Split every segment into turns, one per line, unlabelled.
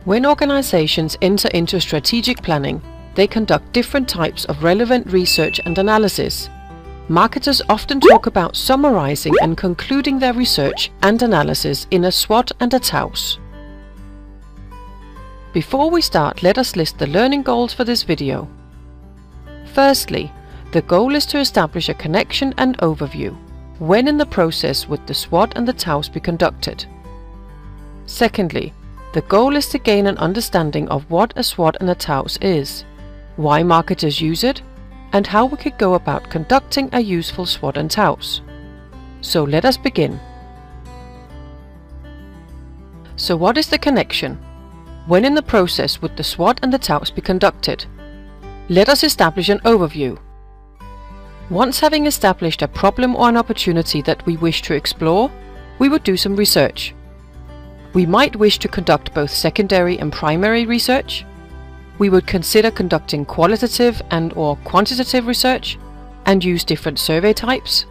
When organizations enter into strategic planning, they conduct different types of relevant research and analysis. Marketers often talk about summarizing and concluding their research and analysis in a SWOT and a TOWS. Before we start, let us list the learning goals for this video. Firstly, the goal is to establish a connection and overview. When in the process would the SWOT and the TOWS be conducted? Secondly, the goal is to gain an understanding of what a SWOT and a TOWS is, why marketers use it, and how we could go about conducting a useful SWOT and TOWS. So let us begin. So what is the connection? When in the process would the SWOT and the TOWS be conducted? Let us establish an overview. Once having established a problem or an opportunity that we wish to explore, we would do some research. We might wish to conduct both secondary and primary research. We would consider conducting qualitative and/or quantitative research and use different survey types.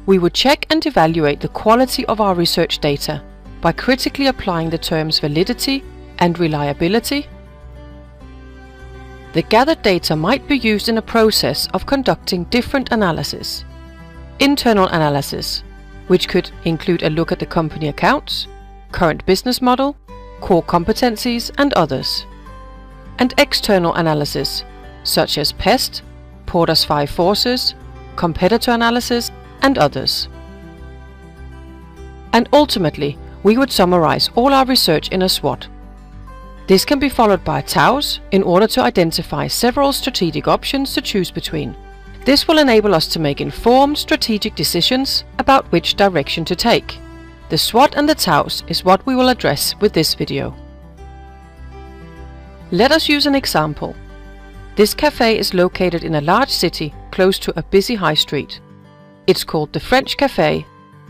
We would check and evaluate the quality of our research data by critically applying the terms validity and reliability. The gathered data might be used in a process of conducting different analysis. Internal analysis, which could include a look at the company accounts, current business model, core competencies, and others. And external analysis, such as PEST, Porter's 5 Forces, competitor analysis, and others. And ultimately, we would summarize all our research in a SWOT. This can be followed by a TOWS in order to identify several strategic options to choose between. This will enable us to make informed strategic decisions about which direction to take. The SWOT and the TOWS is what we will address with this video. Let us use an example. This cafe is located in a large city close to a busy high street. It's called the French Cafe,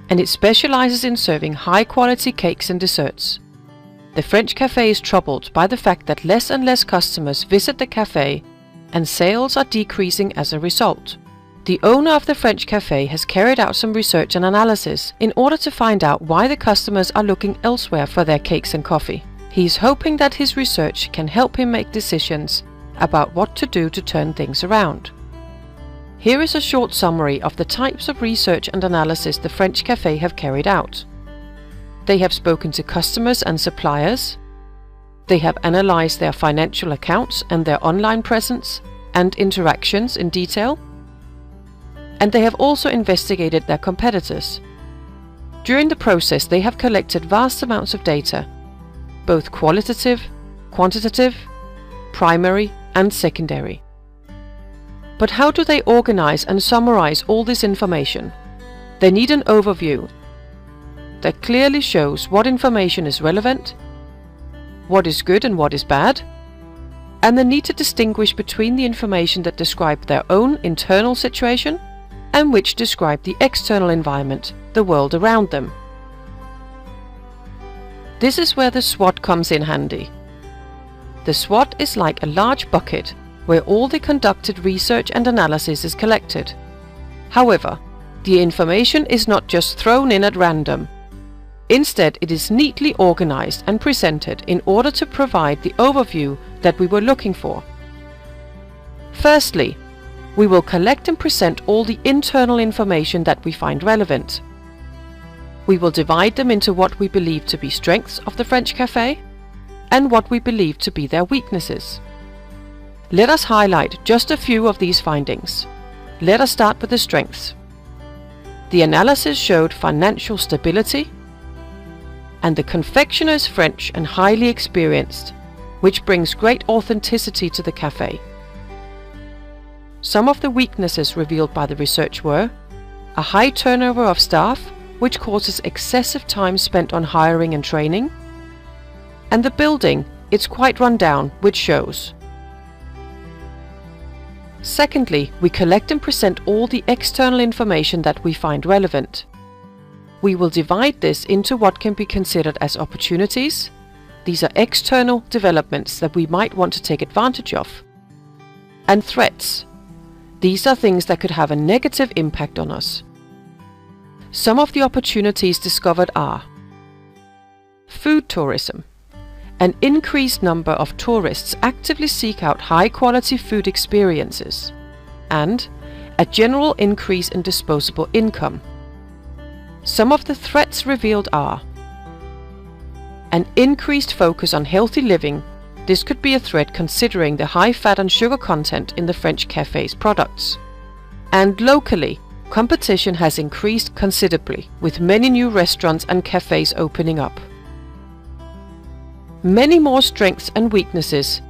and it specializes in serving high-quality cakes and desserts. The French Cafe is troubled by the fact that less and less customers visit the cafe, and sales are decreasing as a result. The owner of the French Cafe has carried out some research and analysis in order to find out why the customers are looking elsewhere for their cakes and coffee. He is hoping that his research can help him make decisions about what to do to turn things around. Here is a short summary of the types of research and analysis the French Cafe have carried out. They have spoken to customers and suppliers. They have analyzed their financial accounts and their online presence and interactions in detail. And they have also investigated their competitors. During the process, they have collected vast amounts of data, both qualitative, quantitative, primary, and secondary. But how do they organize and summarize all this information? They need an overview that clearly shows what information is relevant, what is good and what is bad, and they need to distinguish between the information that describe their own internal situation and which describe the external environment, the world around them. This is where the SWOT comes in handy. The SWOT is like a large bucket where all the conducted research and analysis is collected. However, the information is not just thrown in at random. Instead, it is neatly organized and presented in order to provide the overview that we were looking for. Firstly, we will collect and present all the internal information that we find relevant. We will divide them into what we believe to be strengths of the French Cafe and what we believe to be their weaknesses. Let us highlight just a few of these findings. Let us start with the strengths. The analysis showed financial stability, and the confectioner is French and highly experienced, which brings great authenticity to the cafe. Some of the weaknesses revealed by the research were a high turnover of staff, which causes excessive time spent on hiring and training, and the building, it's quite run down, which shows. Secondly, we collect and present all the external information that we find relevant. We will divide this into what can be considered as opportunities. These are external developments that we might want to take advantage of. And threats. These are things that could have a negative impact on us. Some of the opportunities discovered are food tourism. An increased number of tourists actively seek out high-quality food experiences, and a general increase in disposable income. Some of the threats revealed are an increased focus on healthy living. This could be a threat considering the high fat and sugar content in the French cafe's products. And locally, competition has increased considerably, with many new restaurants and cafes opening up. Many more strengths and weaknesses,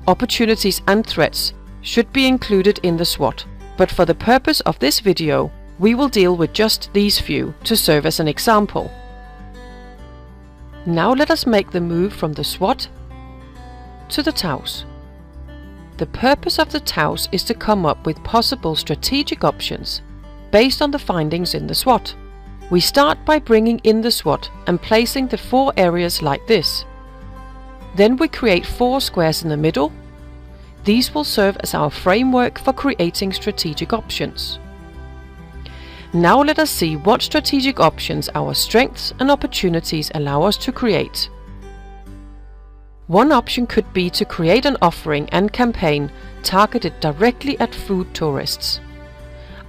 opportunities and threats should be included in the SWOT, but for the purpose of this video, we will deal with just these few to serve as an example. Now let us make the move from the SWOT to the TOWS. The purpose of the TOWS is to come up with possible strategic options based on the findings in the SWOT. We start by bringing in the SWOT and placing the 4 areas like this. Then we create 4 squares in the middle. These will serve as our framework for creating strategic options. Now let us see what strategic options our strengths and opportunities allow us to create. One option could be to create an offering and campaign targeted directly at food tourists.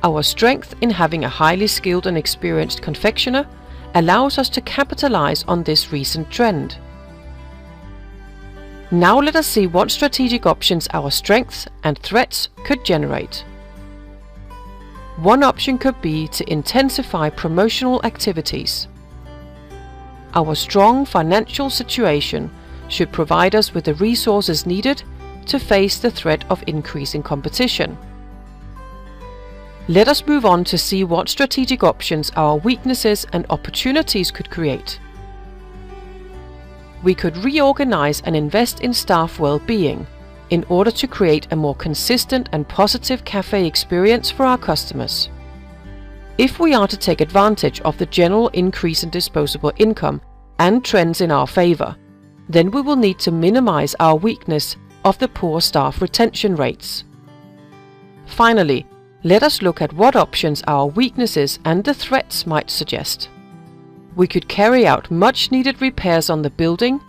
Our strength in having a highly skilled and experienced confectioner allows us to capitalize on this recent trend. Now let us see what strategic options our strengths and threats could generate. One option could be to intensify promotional activities. Our strong financial situation should provide us with the resources needed to face the threat of increasing competition. Let us move on to see what strategic options our weaknesses and opportunities could create. We could reorganize and invest in staff well-being in order to create a more consistent and positive cafe experience for our customers. If we are to take advantage of the general increase in disposable income and trends in our favor, then we will need to minimize our weakness of the poor staff retention rates. Finally, let us look at what options our weaknesses and the threats might suggest. We could carry out much needed repairs on the building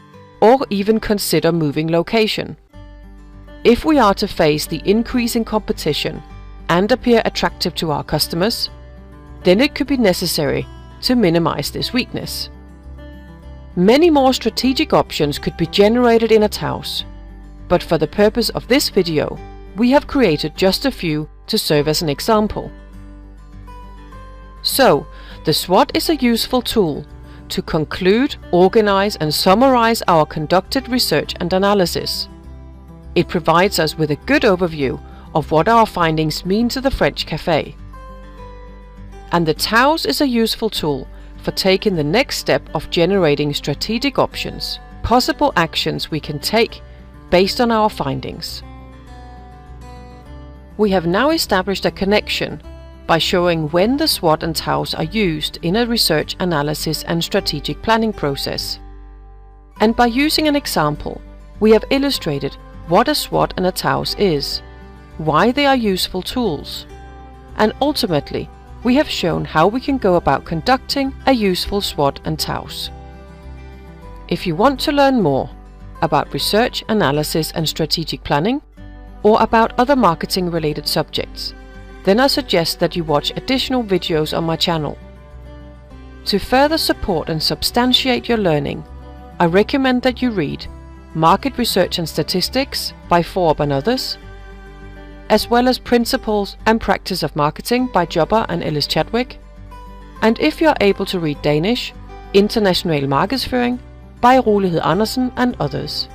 or even consider moving location. If we are to face the increasing competition and appear attractive to our customers, then it could be necessary to minimize this weakness. Many more strategic options could be generated in a TOWS, but for the purpose of this video, we have created just a few to serve as an example. So, the SWOT is a useful tool to conclude, organize and summarize our conducted research and analysis. It provides us with a good overview of what our findings mean to the French cafe. And the TOWS is a useful tool for taking the next step of generating strategic options, possible actions we can take based on our findings. We have now established a connection by showing when the SWOT and TOWS are used in a research, analysis and strategic planning process. And by using an example, we have illustrated what a SWOT and a TOWS is, why they are useful tools, and ultimately, we have shown how we can go about conducting a useful SWOT and TOWS. If you want to learn more about research, analysis and strategic planning, or about other marketing-related subjects, then I suggest that you watch additional videos on my channel. To further support and substantiate your learning, I recommend that you read Market Research and Statistics by Forbes and others, as well as Principles and Practice of Marketing by Jobber and Ellis Chadwick, and if you are able to read Danish, International Markedsføring by Rolighed Andersen and others.